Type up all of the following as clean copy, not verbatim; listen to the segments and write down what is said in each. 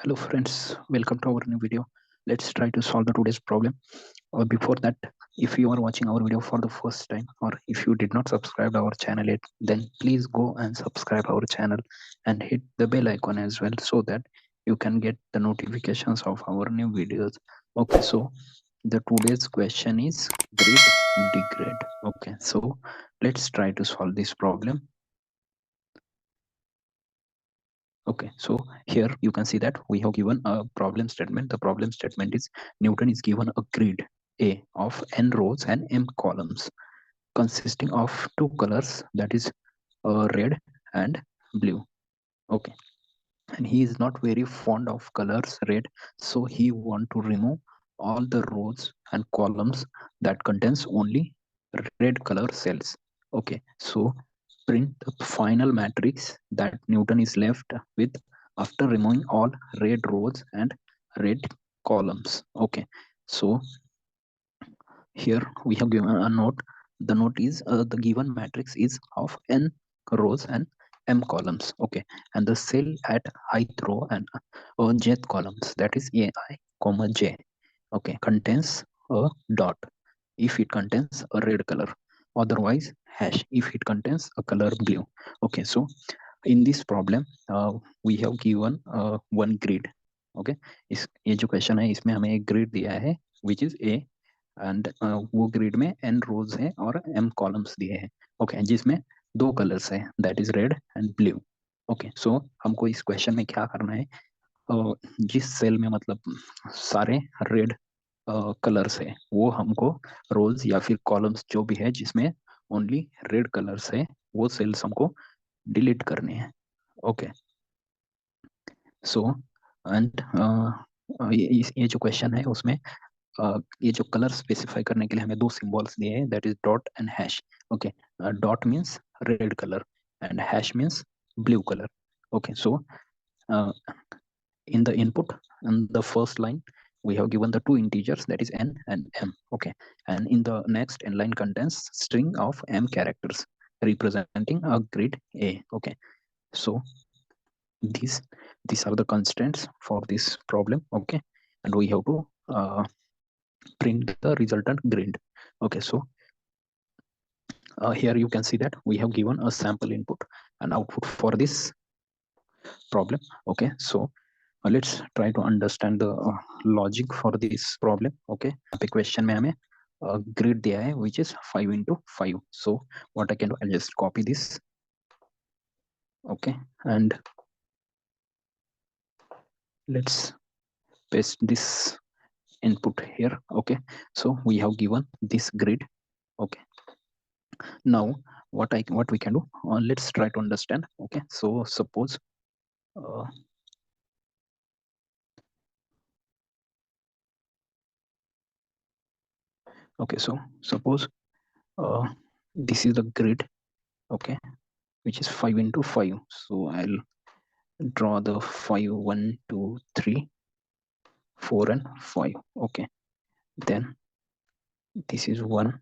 Hello friends, welcome to our new video. Let's try to solve the today's problem. Or before that, if you are watching our video for the first time or if you did not subscribe our channel yet, then please go and subscribe our channel and hit the bell icon as well so that you can get the notifications of our new videos. Okay, so the today's question is grade degrade. Okay, so let's try to solve this problem. Okay, so here you can see that we have given a problem statement. The problem statement is Newton is given a grid A of n rows and m columns consisting of two colors, that is red and blue. Okay, and he is not very fond of colors red, so he want to remove all the rows and columns that contains only red color cells. Okay, so print the final matrix that Newton is left with after removing all red rows and red columns. Okay, so here we have given a note. The note is the given matrix is of n rows and m columns. Okay, and the cell at ith row and jth columns, that is ai comma j, okay, contains a dot if it contains a red color, otherwise hash if it contains a color blue. Okay, so in this problem we have given one grid. Okay, इस ये जो question है इसमें हमें एक grid दिया है which is a and वो ग्रिड में n रोज है और m कॉलम्स दिए हैं. ओके, जिसमें दो कलर्स है, that is red and blue. Okay, so हमको इस क्वेश्चन में क्या करना है, जिस सेल में मतलब सारे रेड कलर्स है वो हमको रोज या फिर कॉलम्स जो भी है जिसमें ओनली रेड कलर्स है वो सेल्स हमको डिलीट करने हैं. ओके, सो एंड ये जो क्वेश्चन है उसमें ये जो कलर स्पेसिफाई करने के लिए हमें दो सिंबल्स दिए हैं, that is dot and hash. Okay, dot means red colour and hash means blue color. Okay, so in the input in the first line we have given the two integers, that is n and m. Okay, and in the next n line contains string of m characters representing a grid a. Okay, so these are the constraints for this problem. Okay, and we have to print the resultant grid. Okay, so here you can see that we have given a sample input and output for this problem. Okay, so let's try to understand the logic for this problem. Okay, यहाँ पे question में हमें grid दिया है which is 5 into 5. So what I can do, I'll just copy this. Okay, and let's paste this input here. Okay, so we have given this grid. Okay, now what we can do, let's try to understand. Okay, so suppose okay, so suppose this is the grid. Okay, which is 5 into 5. So I'll draw the 5 1 2 3 4 and 5. Okay, then this is 1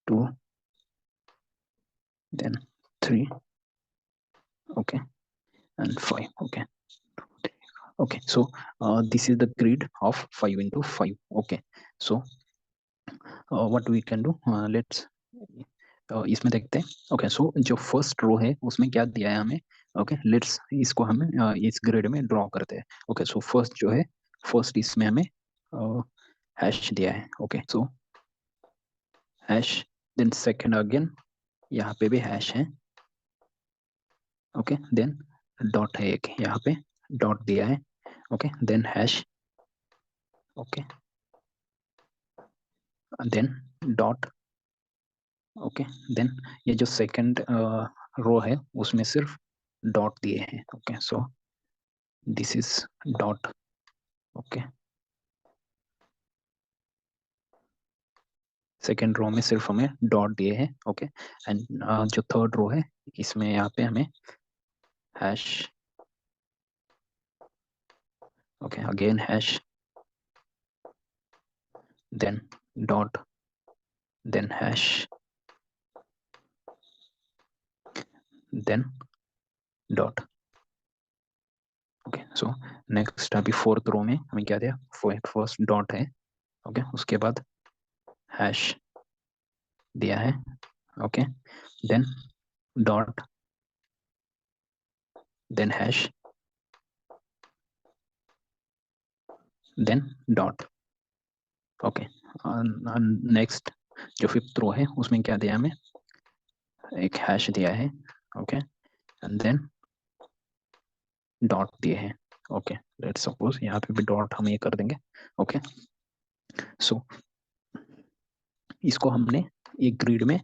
2 then 3. Okay, and 5. Okay, okay, so this is the grid of 5 into 5. Okay, so what we can do, let's इसमें देखते हैं. Okay, सो जो first row है उसमें क्या दिया है हमें. ओके, लेट्स इसको हमें इस ग्रिड में ड्रॉ करते हैं. ओके, सो फर्स्ट जो है, फर्स्ट इसमें हमें हैश दिया है. ओके, सो हैश, देन सेकंड अगेन यहाँ पे भी हैश है. ओके, देन डॉट है एक यहाँ पे, डॉट दिया है. Okay, then hash. Okay, then dot. Okay, then ये जो सेकंड रो है उसमें सिर्फ डॉट दिए हैं. Okay, so this is dot. Okay, second row में सिर्फ हमें डॉट दिए हैं. ओके, एंड जो थर्ड रो है इसमें यहाँ पे हमें hash. Okay, again hash, then dot, then hash, then dot. So next अभी फोर्थ रो में हमें क्या दिया, फर्स्ट डॉट है, ओके, उसके बाद हैश दिया है, okay, then dot, then hash, then dot, okay. Next जो फिफ्थ रो है उसमें क्या दिया हमें, एक हैश दिया है, ओके, एंड देन डॉट दिए हैं, ओके। लेट्स सपोज यहाँ पे भी डॉट हम ये कर देंगे, ओके। सो इसको हमने एक ग्रिड में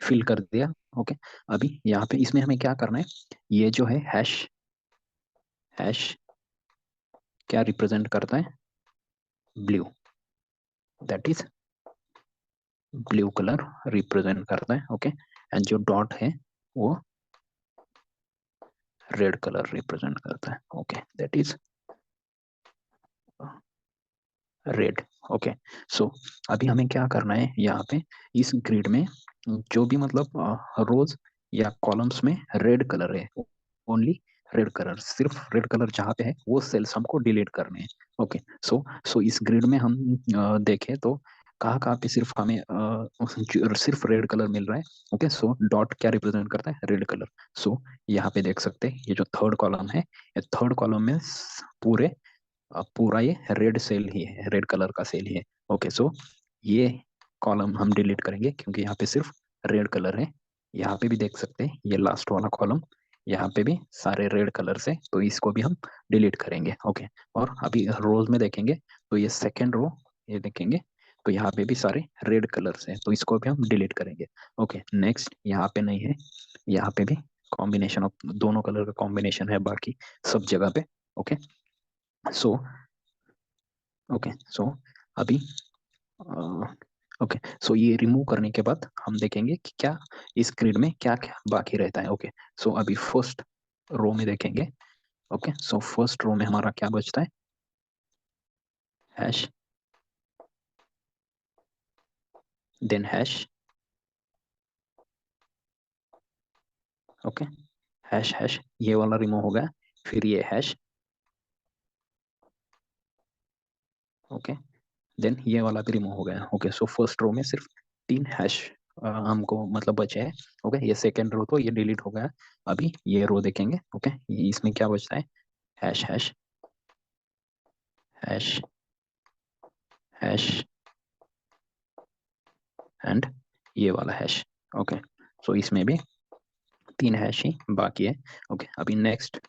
फिल कर दिया, ओके। अभी यहाँ पे इसमें हमें क्या करना है, ये जो है हैश, हैश क्या रिप्रेजेंट करता है, blue, that is blue colour represent करता है, ओके। एंड जो डॉट है वो रेड कलर रिप्रेजेंट करता है, okay, that is red, okay. So अभी हमें क्या करना है यहाँ पे, इस ग्रिड में जो भी मतलब रोज या कॉलम्स में रेड कलर है, ओनली रेड कलर, सिर्फ रेड कलर जहाँ पे है वो सेल्स हमको डिलीट करने हैं, ओके। सो इस ग्रिड में हम देखें तो कहाँ कहाँ पे सिर्फ हमें सिर्फ रेड कलर मिल रहा है, ओके। सो डॉट क्या रिप्रेजेंट करता है, रेड कलर। सो यहाँ पे देख सकते हैं ये जो थर्ड कॉलम है, ये थर्ड कॉलम में पूरे पूरा ये रेड सेल ही है, रेड कलर का सेल ही है, ओके। सो ये कॉलम हम डिलीट करेंगे क्योंकि यहाँ पे सिर्फ रेड कलर है। यहाँ पे भी देख सकते हैं ये लास्ट वाला कॉलम, यहाँ पे भी सारे रेड कलर से, तो इसको भी हम डिलीट करेंगे, ओके। और अभी रोज में देखेंगे तो ये सेकेंड रो, ये देखेंगे तो यहाँ पे भी सारे रेड कलर से, तो इसको भी हम डिलीट करेंगे, ओके। नेक्स्ट यहाँ पे नहीं है, यहाँ पे भी कॉम्बिनेशन ऑफ दोनों कलर का कॉम्बिनेशन है बाकी सब जगह पे, ओके। सो ओके, सो अभी ओके, सो ये रिमूव करने के बाद हम देखेंगे कि क्या इस ग्रिड में क्या क्या बाकी रहता है, ओके। सो अभी फर्स्ट रो में देखेंगे, ओके। सो फर्स्ट रो में हमारा क्या बचता है, hash, then hash, okay, hash hash ये वाला रिमूव हो गया, फिर ये हैश, ओके, देन ये वाला भी रिमूव हो गया, ओके। सो फर्स्ट रो में सिर्फ तीन हैश हमको मतलब बचे हैं, ओके। ये सेकेंड रो तो ये डिलीट हो गया, अभी ये रो देखेंगे, ओके। इसमें क्या बचता है, hash hash, hash, hash and ये वाला हैश, ओके। सो इसमें भी तीन हैश ही बाकी है, ओके। अभी नेक्स्ट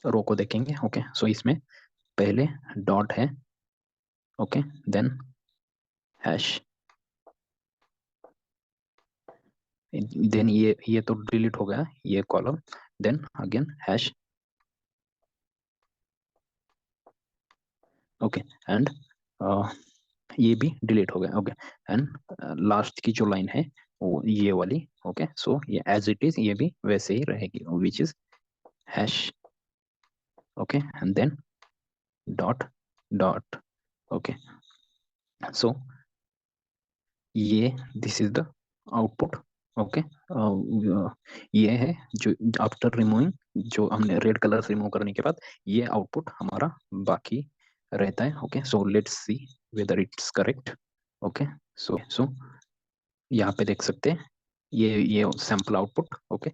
रो को देखेंगे, ओके। सो इसमें पहले डॉट है, ओके, देन हैश, देन ये तो डिलीट हो गया ये column, then again hash, okay, and ये भी डिलीट हो गया, ओके। एंड लास्ट की जो लाइन है वो ये वाली, ओके। सो ये एज इट इज ये भी वैसे ही रहेगी, which is hash, okay, and then dot, dot, okay. So ये this is the output, okay. ये है जो आफ्टर रिमूविंग, जो हमने रेड कलर रिमूव करने के बाद ये आउटपुट हमारा बाकी रहता है, okay. So let's see whether it's correct, okay. So यहाँ पे देख सकते हैं ये sample output, okay.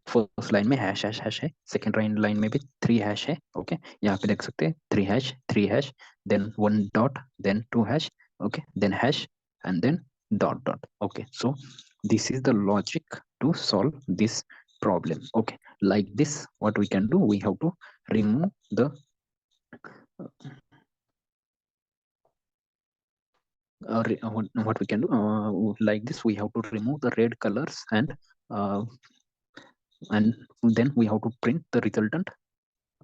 First line में हैश हैश हैश है, सेकंड लाइन में भी थ्री हैश है, ओके। यहाँ पे देख सकते हैं three hash, then one dot, then two hash, okay, then hash and then dot dot, okay. So this is the logic to solve this problem, okay. Like this what we can do, we have to remove the what we can do, like this we have to remove the red colors uh, and then we have to print the resultant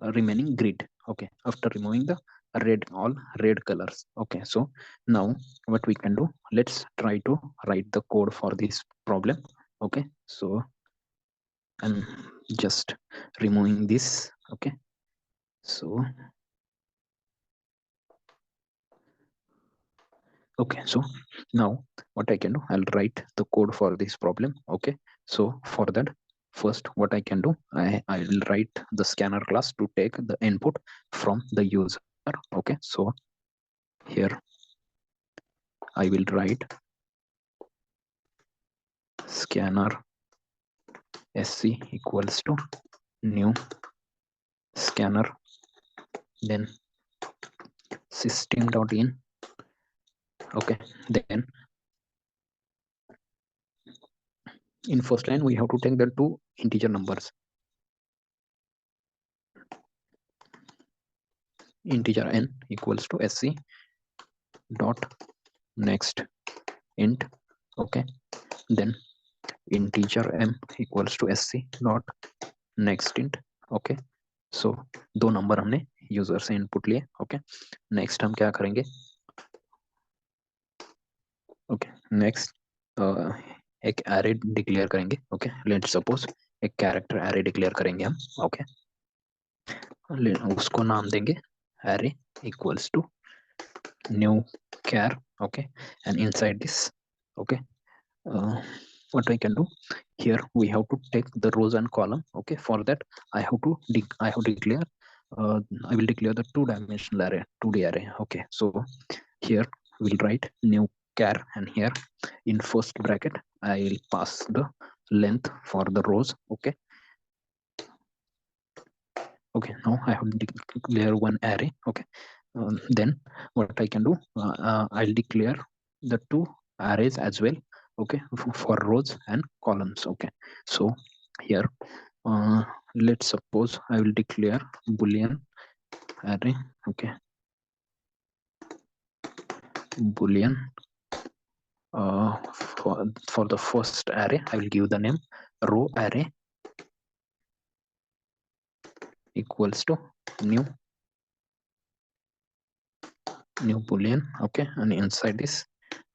remaining grid, okay, after removing the red, all red colors, okay. So now what we can do, let's try to write the code for this problem, okay. So I'm just removing this, okay. So okay, so now what I can do, I'll write the code for this problem, okay. So for that first what I can do, I will write the scanner class to take the input from the user. Okay, so here I will write scanner sc equals to new scanner, then system.in. Okay, then in first line we have to take the two integer numbers, integer n equals to sc dot next int. Okay, then integer m equals to sc dot next int. Okay, so दो number हमने user से input लिए. Okay, next हम क्या करेंगे? Okay, next एक array declare करेंगे. Okay, let's suppose एक कैरेक्टर एरे डिक्लेयर करेंगे हम. ओके, उसको नाम देंगे array equals to new char. Okay, and inside this, okay, what I can do here, we have to take the rows and column. Okay, for that I have to declare I will declare the two-dimensional array, 2D array. Okay, so here we'll write new char, and here in first bracket I'll pass the length for the rows. Okay, okay, now I have declare one array. Okay, then what I can do, I'll declare the two arrays as well. Okay, for rows and columns. Okay, so here let's suppose I will declare boolean array. Okay, boolean for the first array I will give the name row array equals to new boolean. Okay, and inside this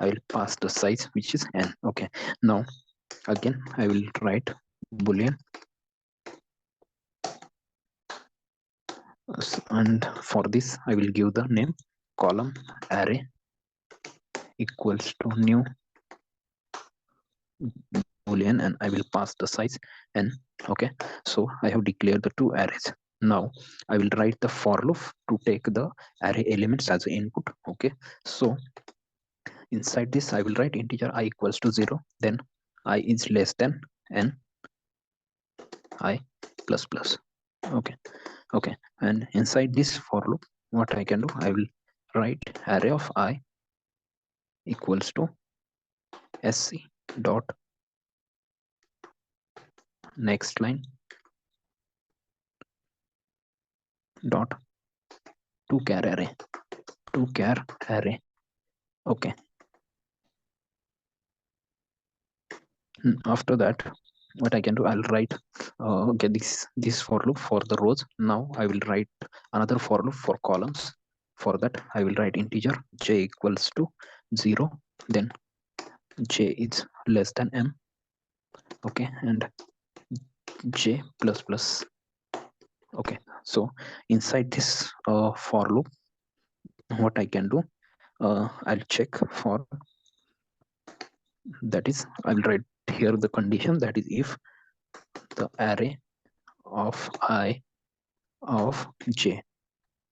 I will pass the size, which is n. Okay, now again I will write boolean, and for this I will give the name column array equals to new boolean, and I will pass the size n. Okay, so I have declared the two arrays. Now I will write the for loop to take the array elements as input. Okay, so inside this I will write integer I equals to 0, then I is less than n I plus plus. Okay, okay, and inside this for loop what I can do, I will write array of I equals to sc dot next line dot to char array, to char array. Okay, after that what I can do, I'll write okay, this for loop for the rows. Now I will write another for loop for columns. For that I will write integer j equals to 0, then j is less than m. Okay, and j plus plus. Okay, so inside this for loop what I can do, I'll check for, that is I will write here the condition, that is if the array of I of j.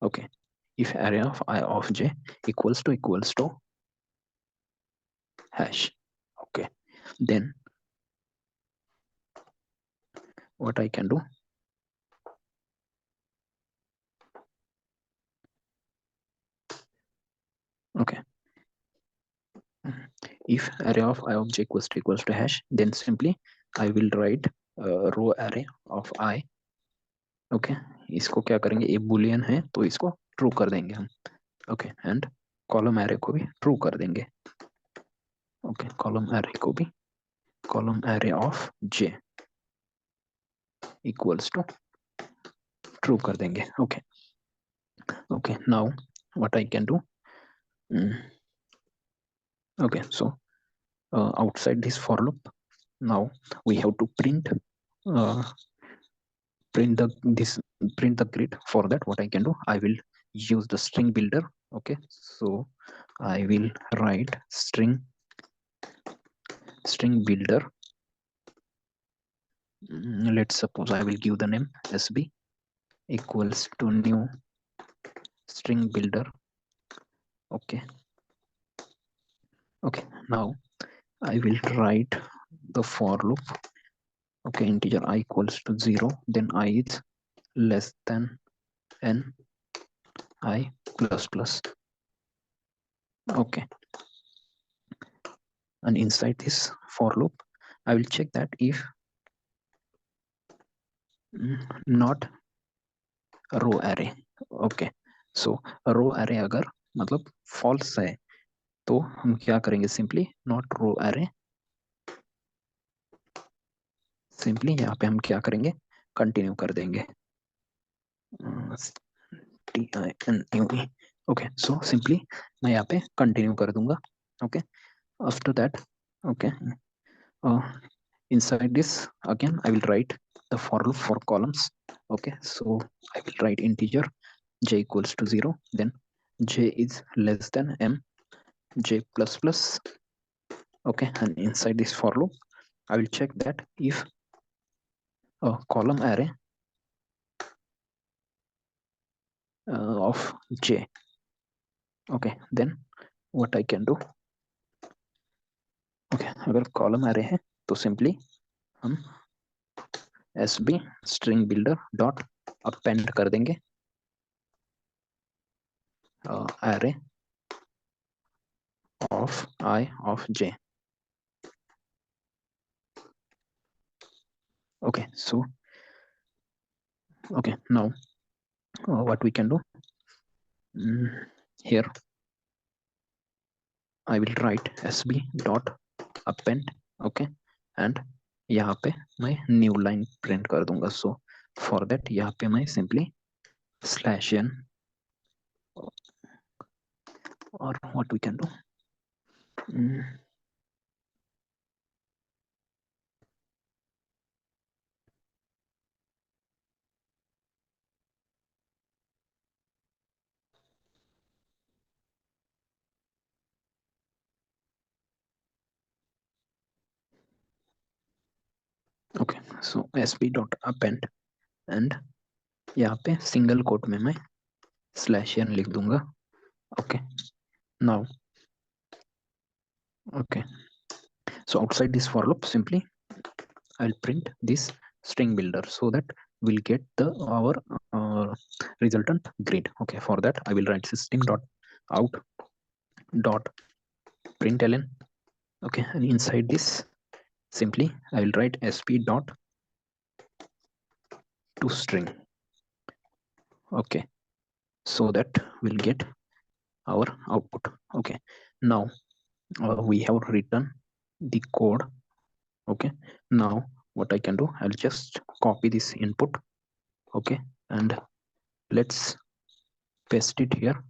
Okay, if array of I of j equals to hash. Okay, then what I can do, okay, if array of I of j equals to hash, then simply I will write row array of I. Okay, इसको क्या करेंगे, ये Boolean है तो इसको true कर देंगे हम. ओके, एंड कॉलम एरे को भी ट्रू कर देंगे. ओके, कॉलम एरे को भी column array of J equals to true कर देंगे. Okay, okay, now what I can do, okay, so outside this for loop now we have to print uh, print the grid. For that what I can do, I will use the string builder. Okay, so I will write string builder Let's suppose I will give the name SB equals to new string builder. Okay. Okay, now I will write the for loop. Okay, integer I equals to 0, then I is less than n I plus plus. Okay, and inside this for loop I will check that if not row array. Okay, so row array अगर मतलब false है तो हम क्या करेंगे, simply not row array, simply यहाँ पे हम क्या करेंगे, कंटिन्यू कर देंगे TINUE. ओके, सो सिंपली मैं यहाँ पे कंटिन्यू कर दूंगा. Okay, after that okay, inside this again I will write the for loop for columns. Okay, so I will write integer j equals to 0, then j is less than m j plus plus. Okay, and inside this for loop I will check that if a column array of j. Okay, then what I can do, okay, अगर column array है तो simply हम sb string builder dot append कर देंगे array of I of j. Okay, so okay, now what we can do, here I will write sb dot append. Okay, and यहाँ पे मैं new line print कर दूंगा. So for that यहाँ पे मैं सिंपली स्लैश n, और what we can do, okay, so sb dot append and यहाँ पे सिंगल कोट में मैं स्लैश n लिख दूंगा. Okay, now okay, so outside this for loop simply I'll print this string builder so that we'll get the our resultant grid. Okay, for that I will write system dot out dot println. Okay, and inside this simply I will write sp dot to string. Okay, so that we'll get our output. Okay, now we have written the code. Okay, now what I can do, I'll just copy this input. Okay, and let's paste it here.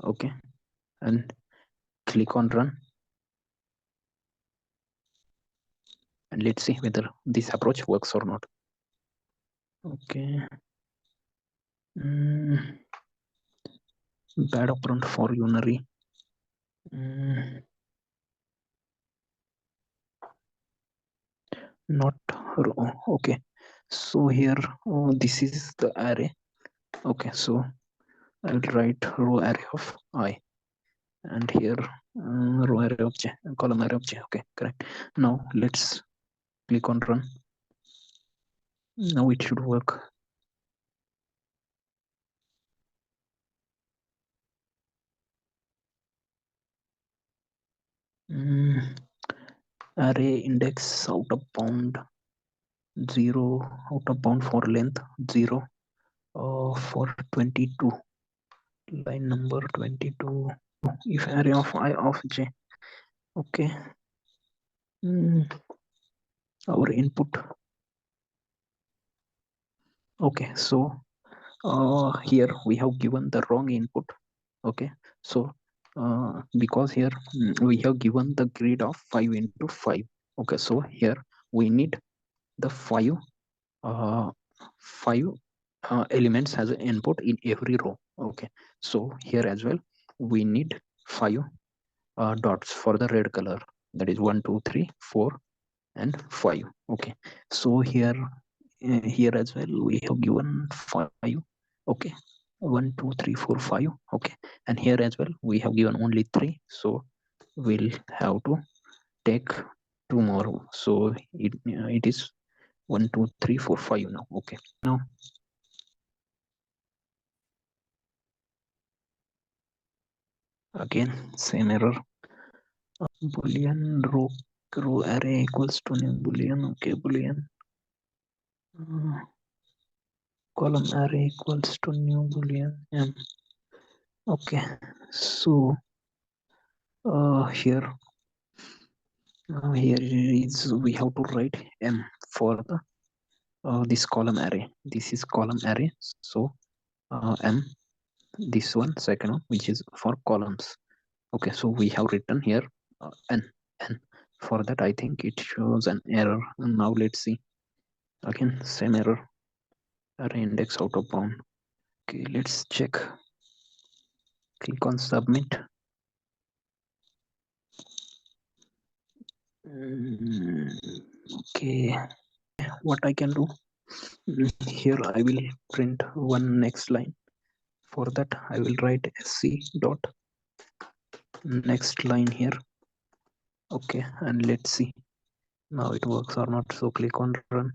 Okay, and click on run, and let's see whether this approach works or not. Okay, bad operand for unary. Not row. Okay, so here this is the array. Okay, so I will write row array of I, and here row array of j, column array of j. Okay, correct. Now let's click on run. Now it should work. Array index out of bound 0, out of bound for length 0, for 22, line number 22, if array of I of j. Okay, our input. Okay, so here we have given the wrong input. Okay, so because here we have given the grid of 5 into 5. Okay, so here we need the 5 elements as an input in every row. Okay, so here as well we need 5 dots for the red color, that is 1 2 3 4 and 5. Okay, so here as well we have given 5. Okay, 1 2 3 4 5. Okay, and here as well we have given only 3, so we'll have to take 2 more. So it is 1 2 3 4 5 now. Okay, now again same error. Boolean row array equals to new boolean. Okay, boolean column array equals to new boolean m. Okay, so here is we have to write m for the this column array. This is column array, so m, this one second one, which is for columns. Okay, so we have written here n. For that I think it shows an error. And now let's see again, same error, array index out of bound. Okay, let's check. Click on submit. Okay, what I can do here, I will print one next line. For that I will write sc dot next line here. Okay, and let's see now it works or not. So click on run.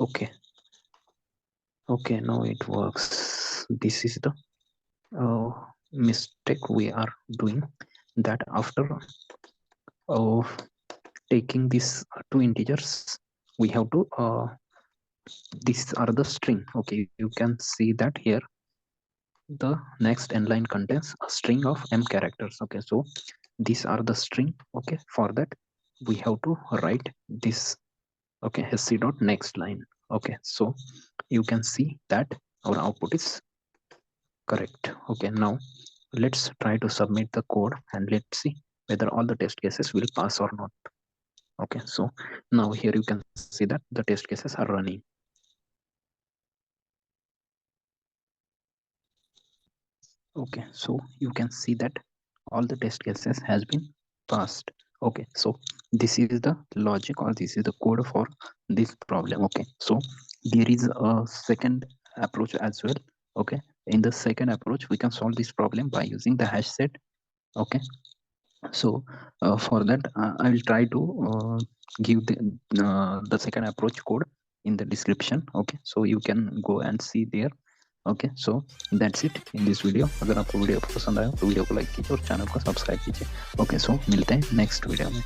Okay, now it works. This is the mistake we are doing, that after taking these two integers, we have to these are the string. Okay, you can see that here the next end line contains a string of m characters. Okay, so these are the string. Okay, for that we have to write this. Okay, sc dot next line. Okay, so you can see that our output is correct. Okay, now let's try to submit the code and let's see whether all the test cases will pass or not. Okay, so now here you can see that the test cases are running. Okay, so you can see that all the test cases has been passed. Okay, so this is the logic, or this is the code for this problem. Okay, so there is a second approach as well. Okay, in the second approach we can solve this problem by using the hash set. Okay, so for that I will try to give the second approach code in the description. Okay, so you can go and see there. Okay so that's it in this video. अगर आपको video पसंद आया तो video को like कीजिए और channel को subscribe कीजिए. ओके, सो मिलते हैं नेक्स्ट वीडियो में.